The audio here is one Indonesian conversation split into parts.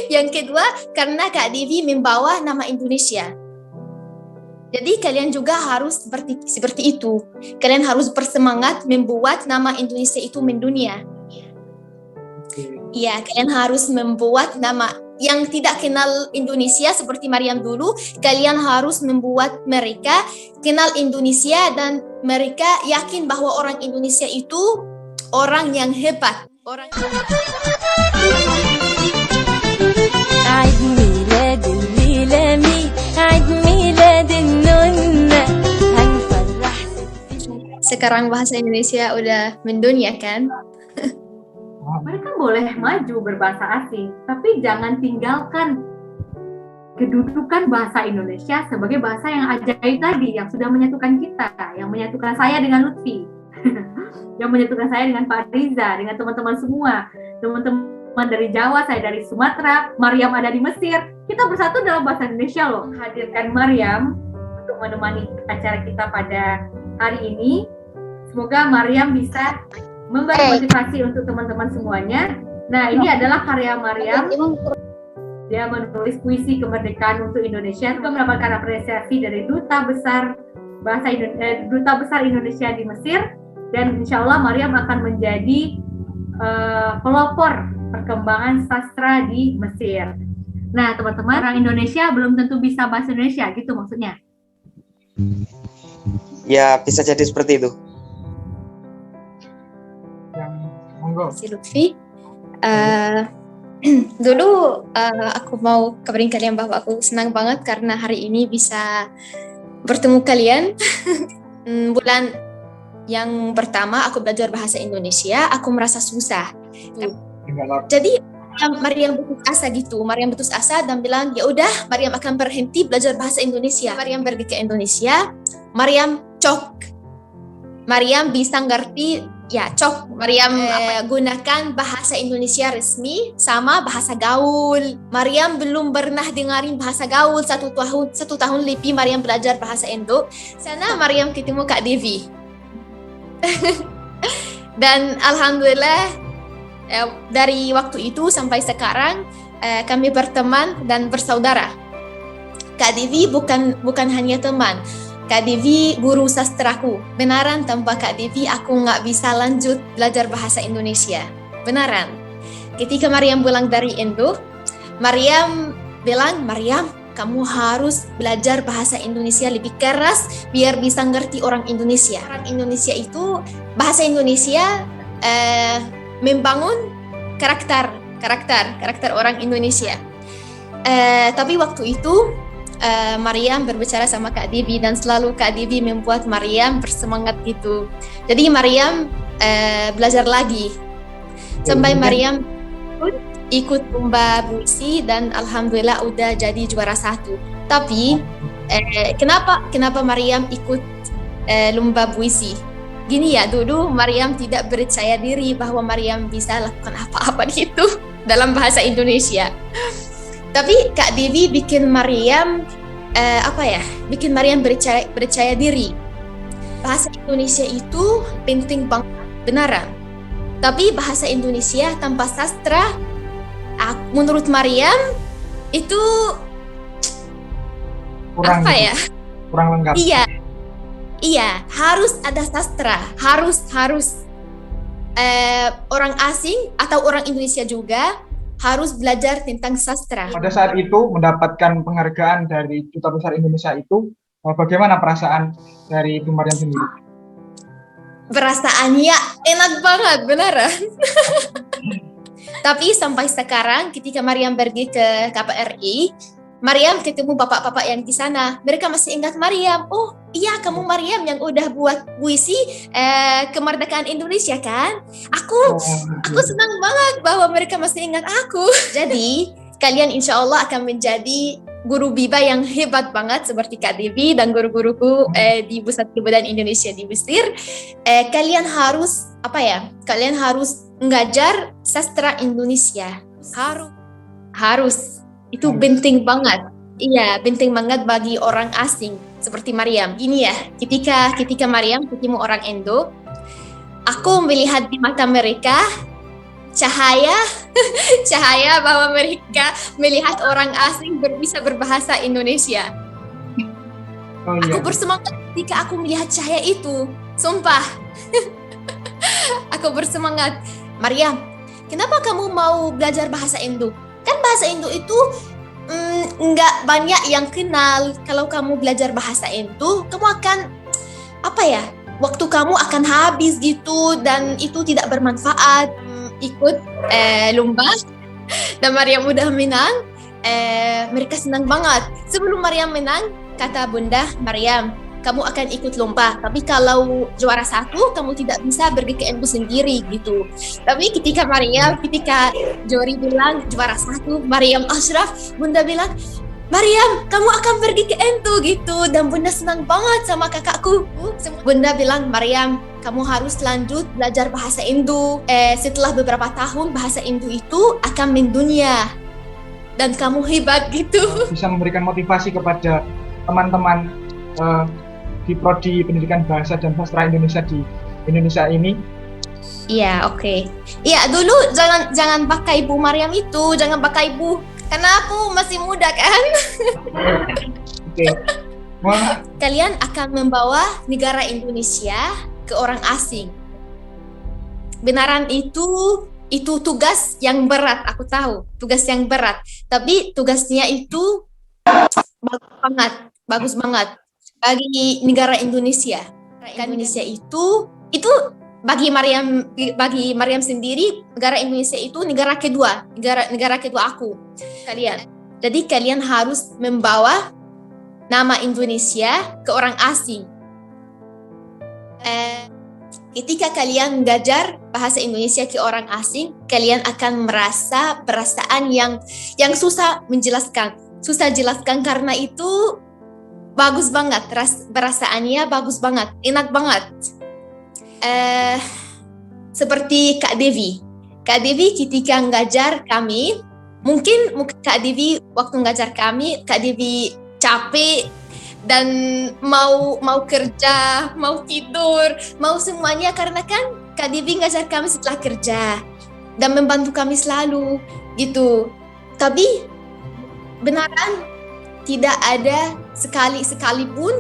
Yang kedua, karena Kak Devi membawa nama Indonesia. Jadi kalian juga harus seperti itu. Kalian harus bersemangat membuat nama Indonesia itu mendunia. Iya, kalian harus membuat nama yang tidak kenal Indonesia seperti Mariam dulu. Kalian harus membuat mereka kenal Indonesia dan mereka yakin bahwa orang Indonesia itu orang yang hebat. عيد ميلاد الميلامي عيد ميلاد النونة هنفرح Sekarang bahasa Indonesia udah mendunia kan? Mereka boleh maju berbahasa asing, tapi jangan tinggalkan kedudukan bahasa Indonesia sebagai bahasa yang ajaib tadi, yang sudah menyatukan kita, yang menyatukan saya dengan Lutfi, yang menyatukan saya dengan Pak Riza, dengan teman-teman semua, teman-teman dari Jawa, saya dari Sumatera, Mariam ada di Mesir, kita bersatu dalam bahasa Indonesia loh. Hadirkan Mariam untuk menemani acara kita pada hari ini. Semoga Mariam bisa memberi motivasi untuk teman-teman semuanya. Nah, ini adalah karya Mariam. Dia menulis puisi kemerdekaan untuk Indonesia, juga mendapatkan apresiasi dari Duta Besar Indonesia di Mesir, dan insya Allah Mariam akan menjadi pelopor perkembangan sastra di Mesir. Nah, teman-teman, orang Indonesia belum tentu bisa bahasa Indonesia, gitu maksudnya? Ya, bisa jadi seperti itu. Si Lutfi, dulu aku mau kabarin kalian bahwa aku senang banget karena hari ini bisa bertemu kalian. Bulan yang pertama aku belajar bahasa Indonesia, aku merasa susah. Jadi Mariam putus asa gitu. Mariam putus asa dan bilang, ya udah, Mariam akan berhenti belajar bahasa Indonesia. Mariam pergi ke Indonesia, Mariam cok. Mariam bisa ngerti. Ya, cok. Mariam gunakan bahasa Indonesia resmi sama bahasa gaul. Mariam belum pernah dengarin bahasa gaul satu tahun lebih Mariam belajar bahasa Indo. Sana Mariam ketemu Kak Devi. Dan alhamdulillah dari waktu itu sampai sekarang kami berteman dan bersaudara. Kak Devi bukan hanya teman. Kak Devi guru sastraku. Benaran tanpa Kak Devi aku nggak bisa lanjut belajar bahasa Indonesia. Benaran. Ketika Mariam pulang dari Indo, Mariam bilang, Mariam, kamu harus belajar bahasa Indonesia lebih keras biar bisa ngerti orang Indonesia. Orang Indonesia itu, bahasa Indonesia membangun karakter orang Indonesia. Tapi waktu itu Mariam berbicara sama Kak Devi dan selalu Kak Devi membuat Mariam bersemangat gitu. Jadi Mariam belajar lagi sampai Mariam ikut lomba puisi dan alhamdulillah udah jadi juara 1. Tapi kenapa Mariam ikut lomba puisi? Gini ya, dulu Mariam tidak percaya diri bahwa Mariam bisa lakukan apa-apa itu dalam bahasa Indonesia. Tapi Kak Devi bikin Mariam bikin Mariam percaya diri. Bahasa Indonesia itu penting banget, benaran. Tapi bahasa Indonesia tanpa sastra, menurut Mariam itu kurang lengkap. Iya, harus ada sastra, harus orang asing atau orang Indonesia juga harus belajar tentang sastra. Pada saat itu mendapatkan penghargaan dari Duta Besar Indonesia itu, bagaimana perasaan dari Ibu Mariam sendiri? Perasaannya enak banget, beneran. Tapi sampai sekarang ketika Mariam pergi ke KPRI, Mariam ketemu bapak-bapak yang di sana. Mereka masih ingat Mariam. Oh iya, kamu Mariam yang udah buat puisi kemerdekaan Indonesia kan? Aku senang banget bahwa mereka masih ingat aku. Jadi kalian insya Allah akan menjadi guru biba yang hebat banget seperti Kak Devi dan guru-guruku di Pusat Kebudayaan Indonesia di Mesir. Kalian harus Kalian harus ngajar sastra Indonesia. Harus. Itu penting banget. Iya, penting banget bagi orang asing seperti Mariam. Gini ya, ketika Mariam ketemu orang Indo, aku melihat di mata mereka cahaya cahaya bahwa mereka melihat orang asing bisa berbahasa Indonesia. Oh Aku iya. bersemangat ketika aku melihat cahaya itu. Sumpah. Aku bersemangat. Maria, kenapa kamu mau belajar bahasa Indo? Kan bahasa Indo itu nggak banyak yang kenal. Kalau kamu belajar bahasa Indo, kamu akan waktu kamu akan habis gitu dan itu tidak bermanfaat. Ikut lomba dan Maryam udah menang. Mereka senang banget. Sebelum Maryam menang, kata Bunda, Maryam, kamu akan ikut lomba. Tapi kalau juara 1, kamu tidak bisa pergi ke Indo sendiri gitu. Tapi ketika Jori bilang juara 1, Maryam Ashraf, Bunda bilang, Maryam, kamu akan pergi ke Indo gitu. Dan Bunda senang banget sama kakakku. Bunda bilang, Maryam, kamu harus lanjut belajar bahasa Indo. Setelah beberapa tahun, bahasa Indo itu akan mendunia. Dan kamu hebat gitu. Bisa memberikan motivasi kepada teman-teman di Prodi Pendidikan Bahasa dan Sastra Indonesia di Indonesia ini. Iya, oke. Iya, dulu jangan pakai Bu Maryam itu, jangan pakai Bu. Karena aku masih muda kan. Oke. Wah, Kalian akan membawa negara Indonesia ke orang asing. Benaran itu tugas yang berat, aku tahu. Tugas yang berat. Tapi tugasnya itu bagus banget bagi negara Indonesia. Indonesia itu bagi Maryam sendiri, negara Indonesia itu negara kedua aku. Jadi kalian harus membawa nama Indonesia ke orang asing. Ketika kalian belajar bahasa Indonesia ke orang asing, kalian akan merasa perasaan yang susah jelaskan karena itu bagus banget, perasaannya bagus banget, enak banget. Seperti Kak Devi ketika ngajar kami, mungkin Kak Devi waktu ngajar kami, Kak Devi capek dan mau kerja, mau tidur, mau semuanya karena kan Kak Devi ngajar kami setelah kerja dan membantu kami selalu gitu. Tapi benaran tidak ada sekalipun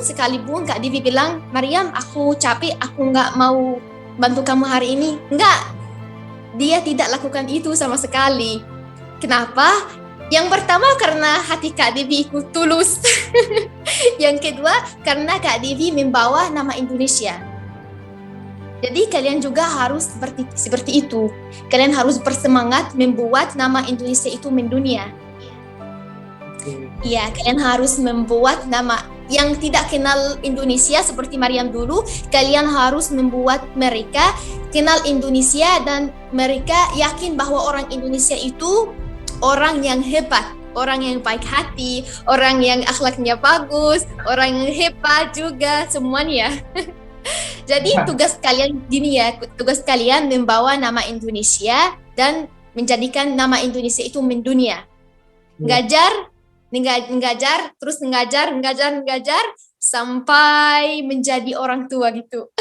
Kak Devi bilang, Maryam, aku capek, aku nggak mau bantu kamu hari ini. Enggak, dia tidak lakukan itu sama sekali. Kenapa? Yang pertama karena hati Kak Devi ikut tulus. Yang kedua karena Kak Devi membawa nama Indonesia. Jadi kalian juga harus seperti itu. Kalian harus bersemangat membuat nama Indonesia itu mendunia. Iya, kalian harus membuat nama yang tidak kenal Indonesia seperti Maryam dulu. Kalian harus membuat mereka kenal Indonesia dan mereka yakin bahwa orang Indonesia itu orang yang hebat, orang yang baik hati, orang yang akhlaknya bagus, orang yang hebat juga semuanya. Jadi tugas kalian membawa nama Indonesia dan menjadikan nama Indonesia itu mendunia. Ngajar, terus ngajar sampai menjadi orang tua gitu.